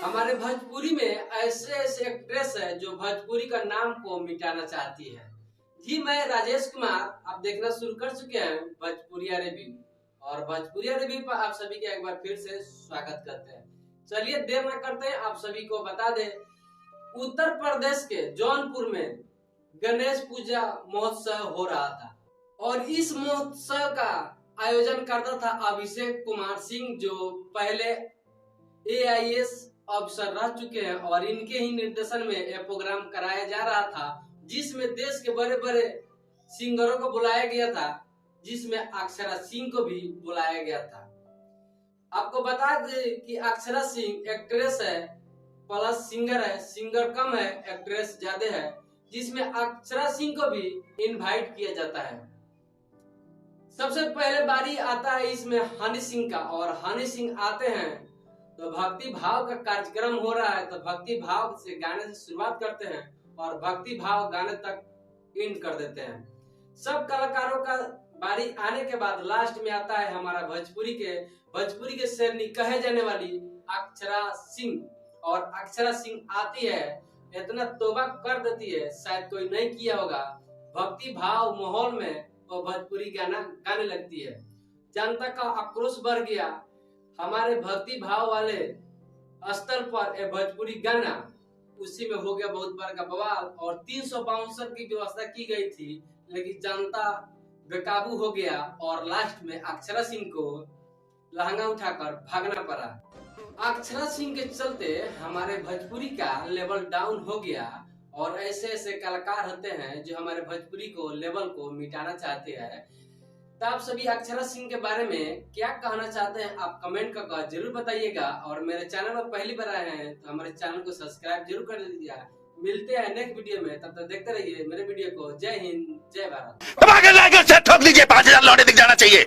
हमारे भोजपुरी में ऐसे ऐसे एक्ट्रेस है जो भोजपुरी का नाम को मिटाना चाहती है। जी मैं राजेश कुमार, आप देखना शुरू कर चुके हैं भोजपुरिया रिव्यू, और भोजपुरिया रिव्यू पर आप सभी का एक बार फिर से स्वागत करते हैं। चलिए देर न करते हैं, आप सभी को बता दें, उत्तर प्रदेश के जौनपुर में गणेश पूजा महोत्सव हो रहा था और इस महोत्सव का आयोजन करता था अभिषेक कुमार सिंह, जो पहले AIS अफसर रह चुके हैं, और इनके ही निर्देशन में यह प्रोग्राम कराया जा रहा था, जिसमें देश के बड़े बड़े सिंगरों को बुलाया गया था, जिसमें अक्षरा सिंह को भी बुलाया गया था। आपको बता दें कि अक्षरा सिंह एक्ट्रेस है प्लस सिंगर है, सिंगर कम है एक्ट्रेस ज्यादा है, जिसमें अक्षरा सिंह को भी इनवाइट किया जाता है। सबसे पहले बारी आता है इसमें हनी सिंह का, और हनी सिंह आते हैं तो भक्ति भाव का कार्यक्रम हो रहा है, तो भक्ति भाव से गाने से शुरुआत करते हैं और भक्ति भाव गाने तक एंड कर देते हैं। सब कलाकारों का बारी आने के बाद लास्ट में आता है हमारा भोजपुरी के शेरनी कहे जाने वाली अक्षरा सिंह, और अक्षरा सिंह आती है, इतना तोबा कर देती है, शायद कोई नहीं किया होगा, भक्ति भाव माहौल में वो भोजपुरी गाना गाने लगती है। जनता का आक्रोश बढ़ गया, हमारे भक्ति भाव वाले स्तर पर यह भोजपुरी गाना, उसी में हो गया बहुत बड़ा बवाल, और 300 बाउंसर की व्यवस्था की गई थी, लेकिन जनता बेकाबू हो गया और लास्ट में अक्षरा सिंह को लहंगा उठाकर भागना पड़ा। अक्षरा सिंह के चलते हमारे भोजपुरी का लेवल डाउन हो गया, और ऐसे ऐसे कलाकार होते हैं जो हमारे भोजपुरी को लेवल को मिटाना चाहते हैं। तो आप सभी अक्षरा सिंह के बारे में क्या कहना चाहते हैं, आप कमेंट कर जरूर बताइएगा, और मेरे चैनल पर पहली बार आए हैं तो हमारे चैनल को सब्सक्राइब जरूर कर लीजिएगा। मिलते हैं नेक्स्ट वीडियो में, तब तक देखते रहिए मेरे वीडियो को। जय हिंद, जय भारत। ठोक लीजिए, 5000 लौटे दिख जाना चाहिए।